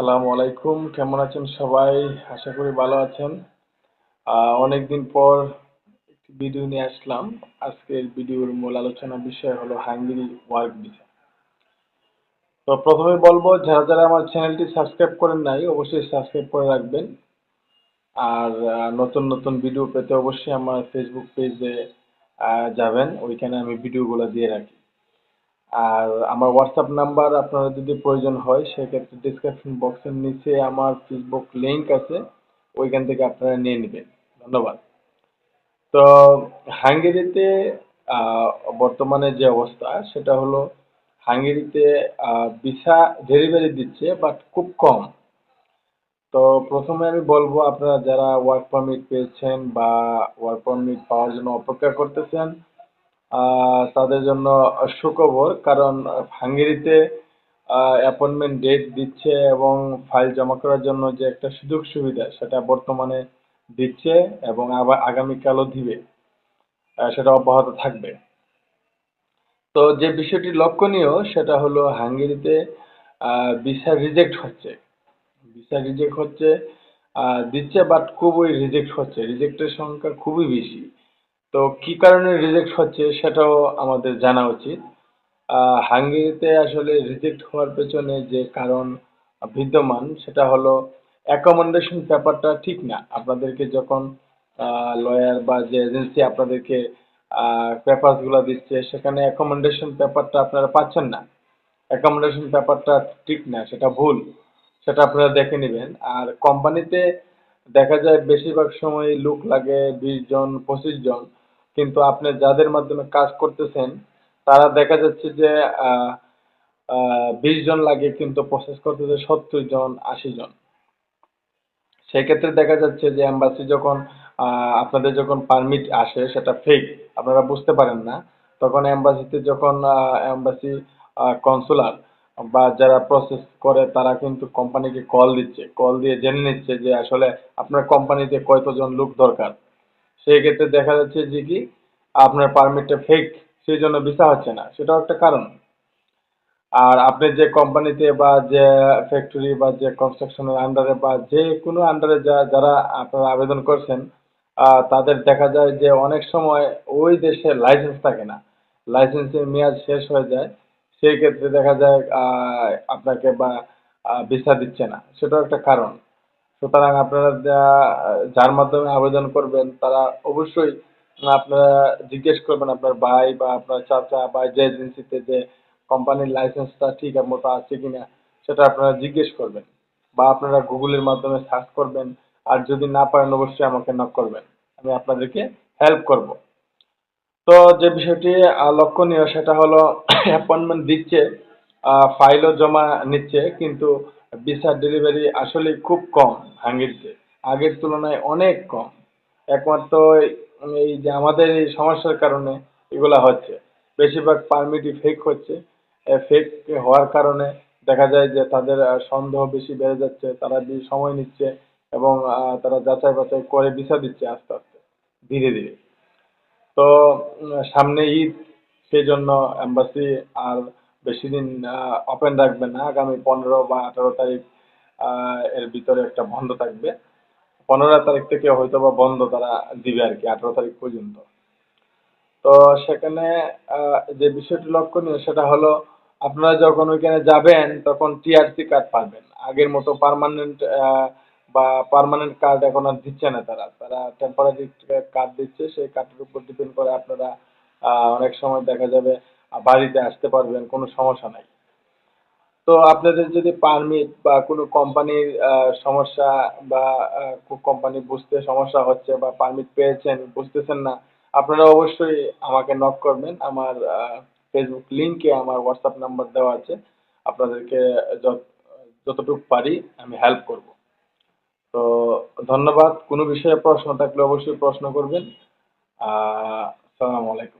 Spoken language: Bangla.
আসসালামু আলাইকুম, কেমন আছেন সবাই? আশা করি ভালো আছেন। অনেকদিন পর একটি ভিডিও নিয়ে আসলাম। আজকের ভিডিওর মূল আলোচনা বিষয় হলো হাঙ্গেরি ওয়ার্ক ভিসা। তো প্রথমে বলবো, যারা যারা আমার চ্যানেলটি সাবস্ক্রাইব করেন নাই অবশ্যই সাবস্ক্রাইব করে রাখবেন। আর নতুন নতুন ভিডিও পেতে অবশ্যই আমার ফেসবুক পেজে যাবেন, ওইখানে আমি ভিডিওগুলো দিয়ে রাখি। আর আমার হোয়াটসঅ্যাপ নাম্বার আপনারা যদি প্রয়োজন হয় সেক্ষেত্রে ডিসক্রিপশন বক্সের নিচে আমার ফেসবুক লিংক আছে, ওইখান থেকে আপনারা নিয়ে নেবেন। ধন্যবাদ। তো হাঙ্গেরিতে আহ, বর্তমানে যে অবস্থা সেটা হলো, হাঙ্গেরিতে ভিসা ডেলিভারি দিচ্ছে বাট খুব কম। তো প্রথমে আমি বলবো, আপনারা যারা ওয়ার্ক পারমিট পেয়েছেন বা ওয়ার্ক পারমিট পাওয়ার জন্য অপেক্ষা করতেছেন, তাদের জন্য সুখবর, কারণ হাঙ্গেরিতে অ্যাপয়েন্টমেন্ট ডেট দিচ্ছে এবং ফাইল জমা করার জন্য যে একটা সুযোগ সুবিধা সেটা বর্তমানে দিচ্ছে এবং আবার আগামীকালও দিবে। সেটা অব্যাহত থাকবে। তো যে বিষয়টি লক্ষণীয় সেটা হলো, হাঙ্গেরিতে ভিসা রিজেক্ট হচ্ছে। ভিসা রিজেক্ট হচ্ছে, দিচ্ছে বাট খুবই রিজেক্ট হচ্ছে, রিজেক্টের সংখ্যা খুবই বেশি। তো কি কারণে রিজেক্ট হচ্ছে সেটাও আমাদের জানা উচিত। হাঙ্গেরিতে আসলে রিজেক্ট হওয়ার পেছনে যে কারণ বিদ্যমান সেটা হলো, অ্যাকোমোডেশন ব্যাপারটা ঠিক না। আপনাদেরকে যখন লয়ার বা যে এজেন্সি আপনাদেরকে পেপারস গুলো দিচ্ছে, সেখানে অ্যাকোমোডেশন পেপারটা আপনারা পাচ্ছেন না। অ্যাকোমোডেশন ব্যাপারটা ঠিক না, সেটা ভুল। সেটা আপনারা দেখে নেবেন। আর কোম্পানিতে দেখা যায় বেশিরভাগ সময় লোক লাগে 20 জন 25 জন, কিন্তু আপনি যাদের মাধ্যমে কাজ করতেছেন তারা দেখা যাচ্ছে যে 20 জন লাগে কিন্তু প্রসেস করতেছে 70 জন 80 জন। সেক্ষেত্রে দেখা যাচ্ছে যে এম্বাসি যখন আপনাদের যখন পারমিট আসে সেটা ফেক, আপনারা বুঝতে পারেন না। তখন এম্বাসিতে যখন এম্বাসি কনসুলার বা যারা প্রসেস করে তারা কিন্তু কোম্পানিকে কল দিচ্ছে, কল দিয়ে জেনে নিচ্ছে যে আসলে আপনার কোম্পানিতে কতজন লোক দরকার। সেই ক্ষেত্রে দেখা যাচ্ছে যে কি, আপনার পারমিটটা ফেক, সেই জন্য ভিসা হচ্ছে না, সেটাও একটা কারণ। আর আপনি যে কোম্পানিতে বা যে ফ্যাক্টরি বা যে কনস্ট্রাকশনের আন্ডারে বা যে কোনো আন্ডারে যারা আপনারা আবেদন করছেন, তাদের দেখা যায় যে অনেক সময় ওই দেশের লাইসেন্স থাকে না, লাইসেন্সের মেয়াদ শেষ হয়ে যায়। সেই ক্ষেত্রে দেখা যায় আপনাকে বা ভিসা দিচ্ছে না, সেটাও একটা কারণ। সুতরাং আপনারা যার মাধ্যমে আবেদন করবেন তারা অবশ্যই আপনারা জিজ্ঞেস করবেন আপনার ভাই বা আপনার চাচা বা যে এজেন্সিতে যে কোম্পানির লাইসেন্সটা ঠিক মতো আছে কিনা, সেটা আপনারা জিজ্ঞেস করবেন বা আপনারা গুগলের মাধ্যমে সার্চ করবেন। আর যদি না পারেন অবশ্যই আমাকে নক করবেন, আমি আপনাদেরকে হেল্প করব। তো যে বিষয়টি লক্ষণীয় সেটা হলো, অ্যাপয়েন্টমেন্ট দিচ্ছে, ফাইলও জমা নিচ্ছে, কিন্তু ভিসা ডেলিভারি আসলে খুব কম হাঙ্গেরিতে, আগের তুলনায় অনেক কম। একমাত্র এই যে আমাদের এই সমস্যার কারণে এগুলা হচ্ছে। বেশিরভাগ পারমিটই ফেক হচ্ছে। ফেক হওয়ার কারণে দেখা যায় যে তাদের সন্দেহ বেশি বেড়ে যাচ্ছে, তারা বেশি সময় নিচ্ছে এবং তারা যাচাই বাছাই করে ভিসা দিচ্ছে আস্তে আস্তে, ধীরে ধীরে। তো সামনে ঈদ, সেই জন্য এম্বাসি আর বেশি দিন ওপেন রাখবে না। আগামী 15 বা 18 তারিখ এর ভিতরে একটা বন্ধ থাকবে। 15 তারিখ থেকে হয়তো বা বন্ধ তারা দিবে আর কি, 18 তারিখ পর্যন্ত। তো সেখানে যে বিষয়টি লক্ষণীয় সেটা হলো, আপনারা যখন ওইখানে যাবেন তখন টিআরসি কার্ড পাবেন। আগের মতো পার্মানেন্ট বা পার্মানেন্ট কার্ড এখন আর দিচ্ছে না, তারা তারা টেম্পোরারি কার্ড দিচ্ছে। সেই কার্ডের উপর ডিপেন্ড করে আপনারা অনেক সময় দেখা যাবে বাড়িতে আসতে পারবেন, কোনো সমস্যা নাই। তো আপনাদের যদি পারমিট বা কোনো কোম্পানির সমস্যা বা কোম্পানি বুঝতে সমস্যা হচ্ছে বা পারমিট পেয়েছেন বুঝতেছেন না, আপনারা অবশ্যই আমাকে নক করবেন। আমার ফেসবুক লিংকে আমার হোয়াটসঅ্যাপ নাম্বার দেওয়া আছে। আপনাদেরকে যতটুকু পারি আমি হেল্প করব। তো ধন্যবাদ। কোনো বিষয়ে প্রশ্ন থাকলে অবশ্যই প্রশ্ন করবেন। আসসালামু আলাইকুম।